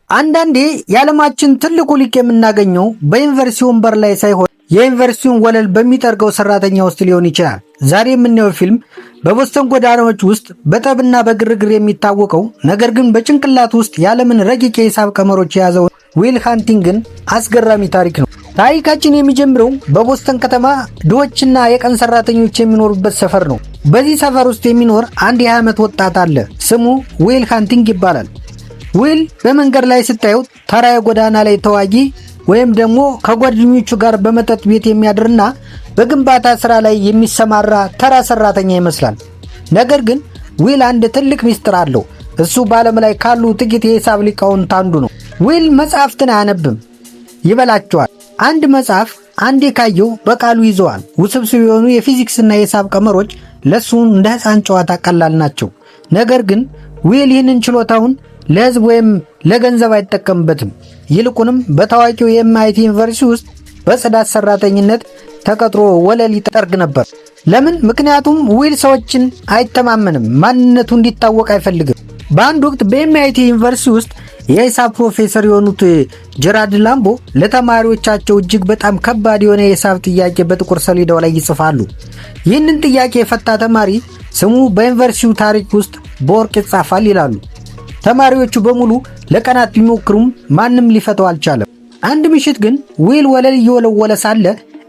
አንዳንዴ የዓለማችን ትልቁ ሊቅ የምናገኘው በዩኒቨርሲቲ ወንበር ላይ ሳይሆን የዩኒቨርሲቲውን ወለል በሚጠርገው ሰራተኛ ውስጥ ሊሆን ይችላል። ዛሬ የምናየው ፊልም በቦስተን ጎዳናዎች ውስጥ በጠብና በግርግር የሚታወቀው ነገር ግን በጭንቅላት ውስጥ የዓለምን ረቂቅ የሂሳብ ቀመሮች የያዘውን ዊል ሃንቲንግን አስገራሚ ታሪክ ነው። ታሪካችን የሚጀምረው በቦስተን ከተማ ድሆችና የቀን ሰራተኞች የሚኖሩበት ሰፈር ነው። በዚህ ሰፈር ውስጥ የሚኖር አንድ የ20 ዓመት ወጣት አለ። ስሙ ዊል ሃንቲንግ ይባላል። ዊል በመንገድ ላይ ስታዩት ተራ የጎዳና ላይ ተዋጊ ወይም ደግሞ ከጓደኞቹ ጋር በመጠጥ ቤት የሚያድርና በግንባታ ስራ ላይ የሚሰማራ ተራ ሰራተኛ ይመስላል። ነገር ግን ዊል አንድ ትልቅ ሚስጥር አለው። እሱ በዓለም ላይ ካሉ ጥቂት የሂሳብ ሊቃውንት አንዱ ነው። ዊል መጽሐፍትን አያነብም፣ ይበላቸዋል። አንድ መጽሐፍ አንዴ ካየው በቃሉ ይዘዋል። ውስብስብ የሆኑ የፊዚክስና የሂሳብ ቀመሮች ለሱ እንደ ሕፃን ጨዋታ ቀላል ናቸው። ነገር ግን ዊል ይህንን ችሎታውን ለህዝብ ወይም ለገንዘብ አይጠቀምበትም። ይልቁንም በታዋቂው የኤምአይቲ ዩኒቨርሲቲ ውስጥ በጽዳት ሰራተኝነት ተቀጥሮ ወለል ይጠርግ ነበር። ለምን? ምክንያቱም ዊል ሰዎችን አይተማመንም፣ ማንነቱ እንዲታወቅ አይፈልግም። በአንድ ወቅት በኤምአይቲ ዩኒቨርሲቲ ውስጥ የሂሳብ ፕሮፌሰር የሆኑት ጀራርድ ላምቦ ለተማሪዎቻቸው እጅግ በጣም ከባድ የሆነ የሂሳብ ጥያቄ በጥቁር ሰሌዳው ላይ ይጽፋሉ። ይህንን ጥያቄ የፈታ ተማሪ ስሙ በዩኒቨርሲቲው ታሪክ ውስጥ በወርቅ ይጻፋል ይላሉ። ተማሪዎቹ በሙሉ ለቀናት ቢሞክሩም ማንም ሊፈታው አልቻለም። አንድ ምሽት ግን ዊል ወለል እየወለወለ ሳለ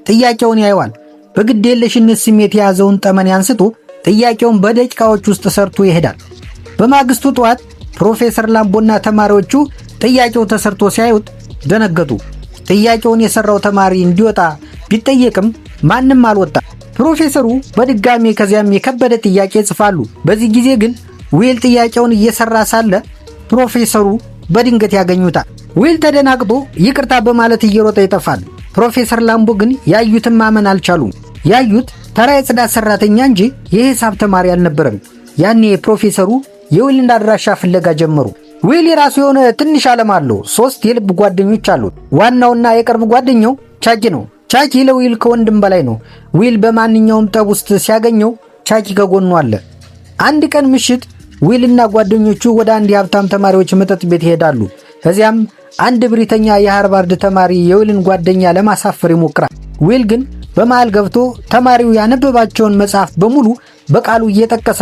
ጥያቄውን ያየዋል። በግዴለሽነት ስሜት የያዘውን ጠመኔ አንስቶ ጥያቄውን በደቂቃዎች ውስጥ ሰርቶ ይሄዳል። በማግስቱ ጠዋት ፕሮፌሰር ላምቦና ተማሪዎቹ ጥያቄው ተሰርቶ ሲያዩት ደነገጡ። ጥያቄውን የሰራው ተማሪ እንዲወጣ ቢጠየቅም ማንም አልወጣም። ፕሮፌሰሩ በድጋሚ ከዚያም የከበደ ጥያቄ ይጽፋሉ። በዚህ ጊዜ ግን ዊል ጥያቄውን እየሰራ ሳለ ፕሮፌሰሩ በድንገት ያገኙታል። ዊል ተደናግጦ ይቅርታ በማለት እየሮጠ ይጠፋል። ፕሮፌሰር ላምቦ ግን ያዩትን ማመን አልቻሉም። ያዩት ተራ የጽዳት ሰራተኛ እንጂ የሂሳብ ተማሪ አልነበረም። ያኔ ፕሮፌሰሩ የዊልን አድራሻ ፍለጋ ጀመሩ። ዊል የራሱ የሆነ ትንሽ ዓለም አለው። 3 የልብ ጓደኞች አሉት። ዋናውና የቅርብ ጓደኛው ቻኪ ነው። ቻኪ ለዊል ከወንድም በላይ ነው። ዊል በማንኛውም ጠብ ውስጥ ሲያገኘው ቻኪ ከጎኑ አለ። አንድ ቀን ምሽት ዊልና ጓደኞቹ ወደ አንድ የሀብታም ተማሪዎች መጠጥ ቤት ይሄዳሉ። ከዚያም አንድ ብሪተኛ የሃርቫርድ ተማሪ የዊልን ጓደኛ ለማሳፈር ይሞክራል። ዊል ግን በመሃል ገብቶ ተማሪው ያነበባቸውን መጽሐፍ በሙሉ በቃሉ እየጠቀሰ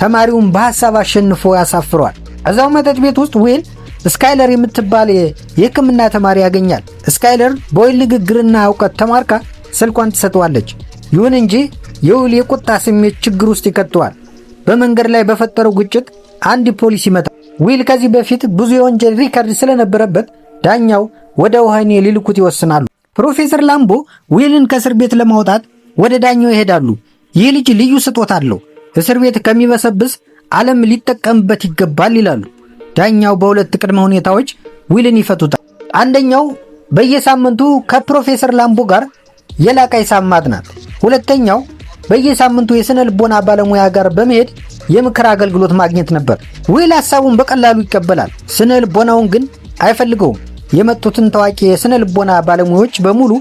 ተማሪውን በሐሳብ አሸንፎ ያሳፍረዋል። እዛው መጠጥ ቤት ውስጥ ዊል ስካይለር የምትባል የሕክምና ተማሪ ያገኛል። ስካይለር በዊል ንግግርና እውቀት ተማርካ ስልኳን ትሰጠዋለች። ይሁን እንጂ የዊል የቁጣ ስሜት ችግር ውስጥ ይከተዋል። በመንገድ ላይ በፈጠረው ግጭት አንድ ፖሊስ ይመታል። ዊል ከዚህ በፊት ብዙ የወንጀል ሪከርድ ስለነበረበት ዳኛው ወደ ወህኒ ሊልኩት ይወስናሉ። ፕሮፌሰር ላምቦ ዊልን ከእስር ቤት ለማውጣት ወደ ዳኛው ይሄዳሉ። ይህ ልጅ ልዩ ስጦታ አለው፣ እስር ቤት ከሚበሰብስ ዓለም ሊጠቀምበት ይገባል ይላሉ። ዳኛው በሁለት ቅድመ ሁኔታዎች ዊልን ይፈቱታል። አንደኛው በየሳምንቱ ከፕሮፌሰር ላምቦ ጋር የላቀ ሂሳብ ማጥናት፣ ሁለተኛው በየሳምንቱ የስነ ልቦና ባለሙያ ጋር በመሄድ የምክር አገልግሎት ማግኘት ነበር። ዊል ሐሳቡን በቀላሉ ይቀበላል። ስነ ልቦናውን ግን አይፈልገውም። የመጡትን ታዋቂ የስነ ልቦና ባለሙያዎች በሙሉ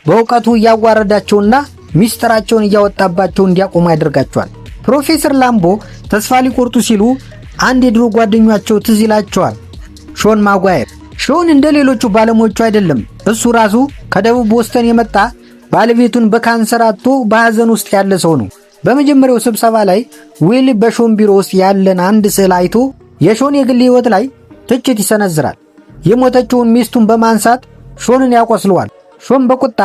በእውቀቱ እያዋረዳቸውና ሚስጥራቸውን እያወጣባቸው እንዲያቆሙ ያደርጋቸዋል። ፕሮፌሰር ላምቦ ተስፋ ሊቆርጡ ሲሉ አንድ የድሮ ጓደኛቸው ትዝ ይላቸዋል፣ ሾን ማጓየር። ሾን እንደ ሌሎቹ ባለሙያዎቹ አይደለም። እሱ ራሱ ከደቡብ ቦስተን የመጣ ባለቤቱን በካንሰር አጥቶ በሐዘን ውስጥ ያለ ሰው ነው። በመጀመሪያው ስብሰባ ላይ ዊል በሾን ቢሮ ውስጥ ያለን አንድ ስዕል አይቶ የሾን የግል ሕይወት ላይ ትችት ይሰነዝራል። የሞተችውን ሚስቱን በማንሳት ሾንን ያቆስለዋል። ሾን በቁጣ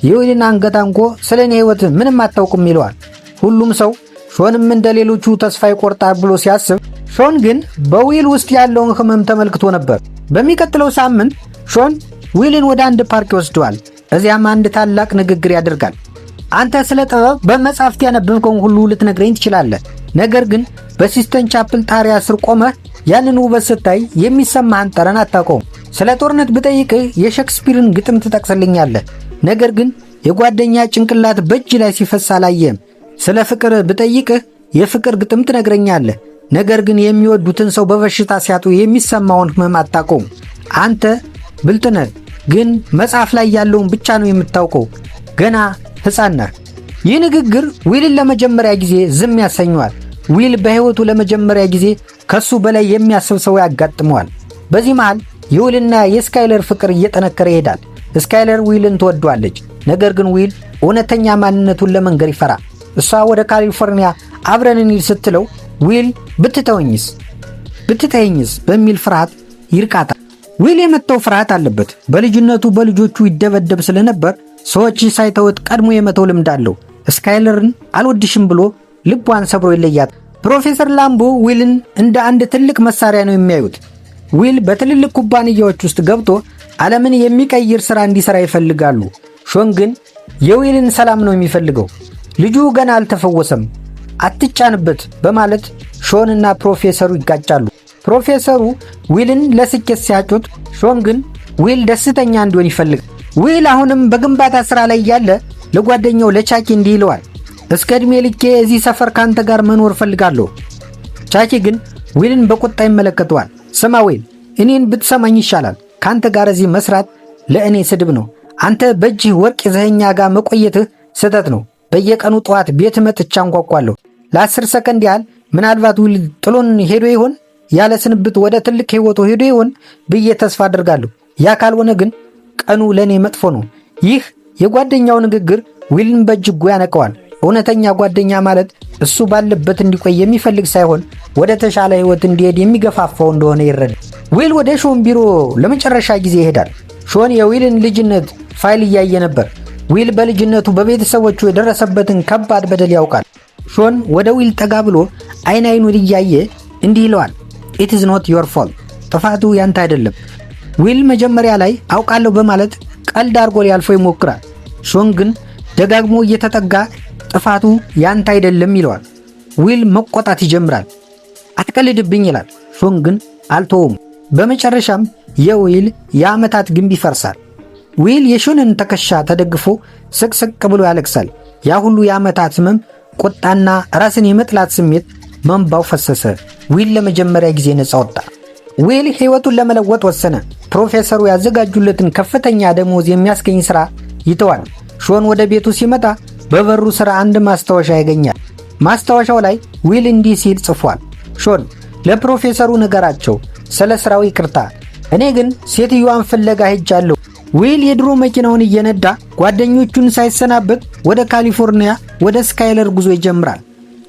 የዊልን አንገት አንቆ ስለኔ ሕይወት ምንም አታውቅም ይለዋል። ሁሉም ሰው ሾንም እንደ ሌሎቹ ተስፋ ይቆርጣል ብሎ ሲያስብ፣ ሾን ግን በዊል ውስጥ ያለውን ህመም ተመልክቶ ነበር። በሚቀጥለው ሳምንት ሾን ዊልን ወደ አንድ ፓርክ ይወስደዋል። እዚያም አንድ ታላቅ ንግግር ያደርጋል። አንተ ስለ ጥበብ በመጽሐፍት ያነበብከውን ሁሉ ልትነግረኝ ትችላለህ። ነገር ግን በሲስተን ቻፕል ጣሪያ ስር ቆመህ ያንን ውበት ስታይ የሚሰማህን ጠረን አታውቀውም። ስለ ጦርነት ብጠይቅህ የሼክስፒርን ግጥም ትጠቅስልኛለህ። ነገር ግን የጓደኛ ጭንቅላት በእጅ ላይ ሲፈስ አላየህም። ስለ ፍቅር ብጠይቅህ የፍቅር ግጥም ትነግረኛለህ። ነገር ግን የሚወዱትን ሰው በበሽታ ሲያጡ የሚሰማውን ህመም አታውቀውም። አንተ ብልጥ ነህ፣ ግን መጽሐፍ ላይ ያለውን ብቻ ነው የምታውቀው። ገና ሕፃን ነህ። ይህ ንግግር ዊልን ለመጀመሪያ ጊዜ ዝም ያሰኘዋል። ዊል በሕይወቱ ለመጀመሪያ ጊዜ ከሱ በላይ የሚያስብ ሰው ያጋጥመዋል። በዚህ መሃል የዊልና የስካይለር ፍቅር እየጠነከረ ይሄዳል። ስካይለር ዊልን ትወደዋለች። ነገር ግን ዊል እውነተኛ ማንነቱን ለመንገር ይፈራ። እሷ ወደ ካሊፎርኒያ አብረን እንሂድ ስትለው ዊል ብትተይኝስ በሚል ፍርሃት ይርቃታል። ዊል የመተው ፍርሃት አለበት። በልጅነቱ በልጆቹ ይደበደብ ስለነበር ሰዎች ሳይተውት ቀድሞ የመተው ልምድ አለው። ስካይለርን አልወድሽም ብሎ ልቧን ሰብሮ ይለያት። ፕሮፌሰር ላምቦ ዊልን እንደ አንድ ትልቅ መሳሪያ ነው የሚያዩት። ዊል በትልልቅ ኩባንያዎች ውስጥ ገብቶ ዓለምን የሚቀይር ሥራ እንዲሠራ ይፈልጋሉ። ሾን ግን የዊልን ሰላም ነው የሚፈልገው። ልጁ ገና አልተፈወሰም፣ አትጫንበት በማለት ሾንና ፕሮፌሰሩ ይጋጫሉ። ፕሮፌሰሩ ዊልን ለስኬት ሲያጩት፣ ሾን ግን ዊል ደስተኛ እንዲሆን ይፈልጋል። ዊል አሁንም በግንባታ ሥራ ላይ ያለ ለጓደኛው ለቻኪ እንዲህ ይለዋል፣ እስከ ዕድሜ ልኬ እዚህ ሰፈር ካንተ ጋር መኖር እፈልጋለሁ። ቻኪ ግን ዊልን በቁጣ ይመለከተዋል። ስማ ዊል፣ እኔን ብትሰማኝ ይሻላል። ካንተ ጋር እዚህ መስራት ለእኔ ስድብ ነው። አንተ በእጅህ ወርቅ ይዘኸኛ ጋር መቆየትህ ስህተት ነው። በየቀኑ ጠዋት ቤት መጥቻ አንኳኳለሁ። ለ10 ሰከንድ ያህል ምናልባት ዊል ጥሎን ሄዶ ይሆን፣ ያለ ስንብት ወደ ትልቅ ሕይወቱ ሄዶ ይሆን ብዬ ተስፋ አደርጋለሁ። ያ ካልሆነ ግን ቀኑ ለእኔ መጥፎ ነው። ይህ የጓደኛው ንግግር ዊልን በእጅጉ ያነቀዋል። እውነተኛ ጓደኛ ማለት እሱ ባለበት እንዲቆይ የሚፈልግ ሳይሆን ወደ ተሻለ ሕይወት እንዲሄድ የሚገፋፋው እንደሆነ ይረዳል። ዊል ወደ ሾን ቢሮ ለመጨረሻ ጊዜ ይሄዳል። ሾን የዊልን ልጅነት ፋይል እያየ ነበር። ዊል በልጅነቱ በቤተሰቦቹ የደረሰበትን ከባድ በደል ያውቃል። ሾን ወደ ዊል ጠጋ ብሎ አይኑን እያየ እንዲህ ይለዋል፣ ኢት ኢዝ ኖት ዮር ፎልት፣ ጥፋቱ ያንተ አይደለም። ዊል መጀመሪያ ላይ አውቃለሁ በማለት ቀልድ አድርጎ ሊያልፈው ይሞክራል። ሾን ግን ደጋግሞ እየተጠጋ ጥፋቱ ያንተ አይደለም ይለዋል። ዊል መቆጣት ይጀምራል። አትቀልድብኝ ይላል። ሾን ግን አልተወውም። በመጨረሻም የዊል የዓመታት ግንብ ይፈርሳል። ዊል የሾንን ትከሻ ተደግፎ ስቅስቅ ብሎ ያለቅሳል። ያ ሁሉ የዓመታት ህመም፣ ቁጣና ራስን የመጥላት ስሜት መንባው ፈሰሰ። ዊል ለመጀመሪያ ጊዜ ነፃ ወጣ። ዊል ሕይወቱን ለመለወጥ ወሰነ። ፕሮፌሰሩ ያዘጋጁለትን ከፍተኛ ደሞዝ የሚያስገኝ ሥራ ይተዋል። ሾን ወደ ቤቱ ሲመጣ በበሩ ሥራ አንድ ማስታወሻ ያገኛል። ማስታወሻው ላይ ዊል እንዲህ ሲል ጽፏል፣ ሾን ለፕሮፌሰሩ ንገራቸው ስለ ሥራው ይቅርታ፣ እኔ ግን ሴትዮዋን ፍለጋ ሄጃለሁ። ዊል የድሮ መኪናውን እየነዳ ጓደኞቹን ሳይሰናበት ወደ ካሊፎርኒያ ወደ ስካይለር ጉዞ ይጀምራል።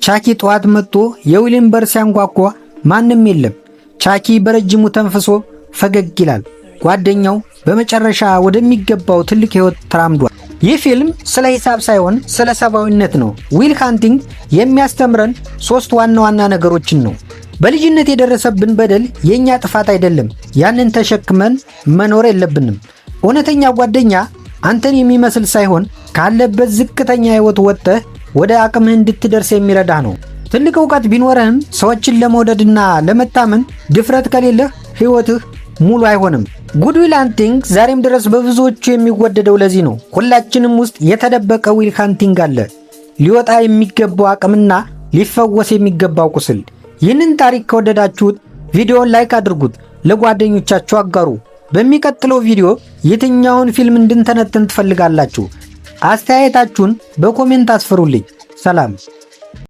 ቻኪ ጠዋት መጥቶ የዊልን በር ሲያንኳኳ ማንም የለም። ቻኪ በረጅሙ ተንፍሶ ፈገግ ይላል። ጓደኛው በመጨረሻ ወደሚገባው ትልቅ ሕይወት ተራምዷል። ይህ ፊልም ስለ ሂሳብ ሳይሆን ስለ ሰብአዊነት ነው። ዊል ሃንቲንግ የሚያስተምረን 3 ዋና ዋና ነገሮችን ነው። በልጅነት የደረሰብን በደል የኛ ጥፋት አይደለም። ያንን ተሸክመን መኖር የለብንም። እውነተኛ ጓደኛ አንተን የሚመስል ሳይሆን ካለበት ዝቅተኛ ሕይወት ወጥተህ ወደ አቅምህ እንድትደርስ የሚረዳህ ነው። ትልቅ ዕውቀት ቢኖርህም ሰዎችን ለመውደድና ለመታመን ድፍረት ከሌለህ ሕይወትህ ሙሉ አይሆንም። ጉድ ዊል ሃንቲንግ ዛሬም ድረስ በብዙዎቹ የሚወደደው ለዚህ ነው። ሁላችንም ውስጥ የተደበቀ ዊል ሃንቲንግ አለ። ሊወጣ የሚገባው አቅምና ሊፈወስ የሚገባው ቁስል። ይህንን ታሪክ ከወደዳችሁት ቪዲዮውን ላይክ አድርጉት፣ ለጓደኞቻችሁ አጋሩ። በሚቀጥለው ቪዲዮ የትኛውን ፊልም እንድንተነትን ትፈልጋላችሁ? አስተያየታችሁን በኮሜንት አስፍሩልኝ። ሰላም።